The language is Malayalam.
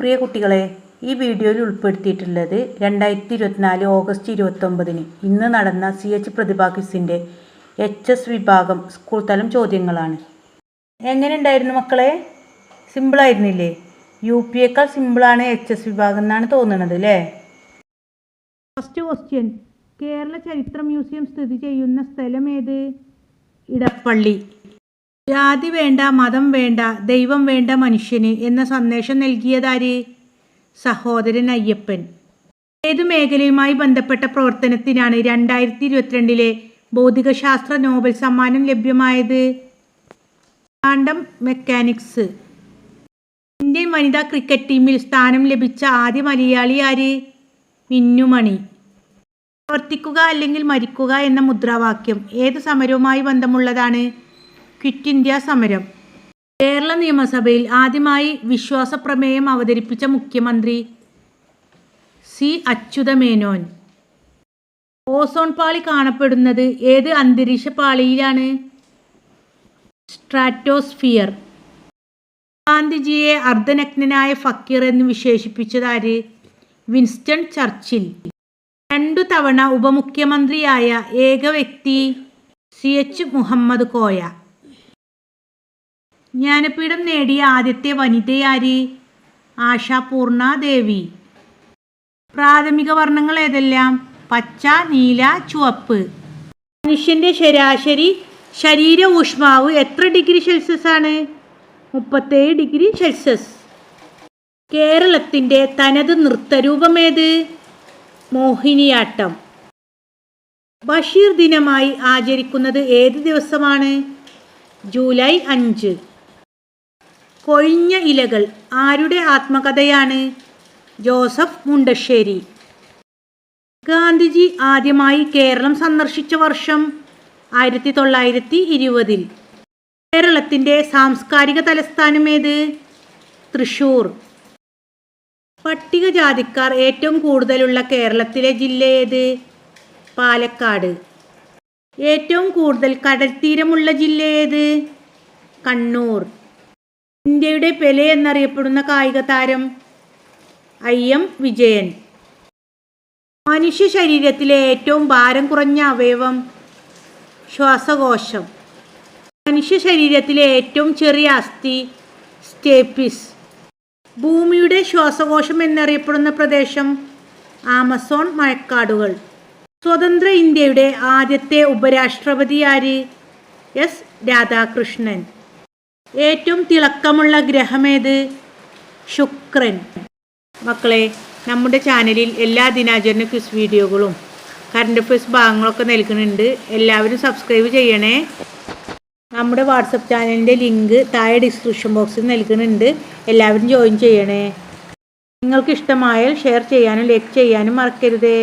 പ്രിയ കുട്ടികളെ, ഈ വീഡിയോയിൽ ഉൾപ്പെടുത്തിയിട്ടുള്ളത് 2024 ഓഗസ്റ്റ് 29 ഇന്ന് നടന്ന CH പ്രതിഭാ ക്വിസിൻ്റെ HS വിഭാഗം സ്കൂൾ തലം ചോദ്യങ്ങളാണ്. എങ്ങനെ ഉണ്ടായിരുന്നു മക്കളെ? സിമ്പിളായിരുന്നില്ലേ? UPയേക്കാൾ സിമ്പിളാണ് HS വിഭാഗം എന്നാണ് തോന്നുന്നത് അല്ലേ? ഫസ്റ്റ് ക്വസ്റ്റ്യൻ, കേരള ചരിത്ര മ്യൂസിയം സ്ഥിതി ചെയ്യുന്ന സ്ഥലം ഏത്? ഇടപ്പള്ളി. ജാതി വേണ്ട, മതം വേണ്ട, ദൈവം വേണ്ട മനുഷ്യന് എന്ന സന്ദേശം നൽകിയതാര്? സഹോദരൻ അയ്യപ്പൻ. ഏതു മേഖലയുമായി ബന്ധപ്പെട്ട പ്രവർത്തനത്തിനാണ് 2022 ഭൗതികശാസ്ത്ര നോബൽ സമ്മാനം ലഭ്യമായത്? Quantum mechanics. ഇന്ത്യൻ വനിതാ ക്രിക്കറ്റ് ടീമിൽ സ്ഥാനം ലഭിച്ച ആദ്യ മലയാളി ആര്? മിന്നുമണി. പ്രവർത്തിക്കുക അല്ലെങ്കിൽ മരിക്കുക എന്ന മുദ്രാവാക്യം ഏത് സമരവുമായി ബന്ധമുള്ളതാണ്? ക്വിറ്റ് ഇന്ത്യ സമരം. കേരള നിയമസഭയിൽ ആദ്യമായി വിശ്വാസപ്രമേയം അവതരിപ്പിച്ച മുഖ്യമന്ത്രി? സി അച്യുതമേനോൻ. ഓസോൺ പാളി കാണപ്പെടുന്നത് ഏത് അന്തരീക്ഷ പാളിയിലാണ്? സ്ട്രാറ്റോസ്ഫിയർ. ഗാന്ധിജിയെ അർദ്ധനഗ്നനായ ഫക്കീർ എന്ന് വിശേഷിപ്പിച്ചതാര്? Winston Churchill. 2 തവണ ഉപമുഖ്യമന്ത്രിയായ ഏക വ്യക്തി? CH മുഹമ്മദ് കോയ. ജ്ഞാനപീഠം നേടിയ ആദ്യത്തെ വനിതയാര്? ആശാപൂർണ ദേവി. പ്രാഥമിക വർണ്ണങ്ങൾ ഏതെല്ലാം? പച്ച, നീല, ചുവപ്പ്. മനുഷ്യൻ്റെ ശരാശരി ശരീര ഊഷ്മാവ് എത്ര ഡിഗ്രി സെൽഷ്യസ് ആണ്? 37 ഡിഗ്രി സെൽഷ്യസ്. കേരളത്തിൻ്റെ തനത് നൃത്തരൂപമേത്? മോഹിനിയാട്ടം. ബഷീർ ദിനമായി ആചരിക്കുന്നത് ഏത് ദിവസമാണ്? ജൂലൈ 5. കൊഴിഞ്ഞ ഇലകൾ ആരുടെ ആത്മകഥയാണ്? ജോസഫ് മുണ്ടശ്ശേരി. ഗാന്ധിജി ആദ്യമായി കേരളം സന്ദർശിച്ച വർഷം? 1920. കേരളത്തിൻ്റെ സാംസ്കാരിക തലസ്ഥാനം ഏത്? തൃശ്ശൂർ. പട്ടികജാതിക്കാർ ഏറ്റവും കൂടുതലുള്ള കേരളത്തിലെ ജില്ല ഏത്? പാലക്കാട്. ഏറ്റവും കൂടുതൽ കടൽത്തീരമുള്ള ജില്ല ഏത്? കണ്ണൂർ. ഇന്ത്യയുടെ പെലെ എന്നറിയപ്പെടുന്ന കായിക താരം? IM വിജയൻ. മനുഷ്യ ശരീരത്തിലെ ഏറ്റവും ഭാരം കുറഞ്ഞ അവയവം? ശ്വാസകോശം. മനുഷ്യ ശരീരത്തിലെ ഏറ്റവും ചെറിയ അസ്ഥി? സ്റ്റേപ്പിസ്. ഭൂമിയുടെ ശ്വാസകോശം എന്നറിയപ്പെടുന്ന പ്രദേശം? ആമസോൺ മഴക്കാടുകൾ. സ്വതന്ത്ര ഇന്ത്യയുടെ ആദ്യത്തെ ഉപരാഷ്ട്രപതി ആര്? S രാധാകൃഷ്ണൻ. ഏറ്റവും തിളക്കമുള്ള ഗ്രഹമേത്? ശുക്രൻ. മക്കളെ, നമ്മുടെ ചാനലിൽ എല്ലാ ദിനാചരണ ക്വിസ് വീഡിയോകളും കറണ്ട് അഫയേഴ്സ് ഭാഗങ്ങളൊക്കെ നൽകുന്നുണ്ട്. എല്ലാവരും സബ്സ്ക്രൈബ് ചെയ്യണേ. നമ്മുടെ വാട്സപ്പ് ചാനലിൻ്റെ ലിങ്ക് താഴെ ഡിസ്ക്രിപ്ഷൻ ബോക്സിൽ നൽകുന്നുണ്ട്. എല്ലാവരും ജോയിൻ ചെയ്യണേ. നിങ്ങൾക്ക് ഇഷ്ടമായാൽ ഷെയർ ചെയ്യാനും ലൈക്ക് ചെയ്യാനും മറക്കരുതേ.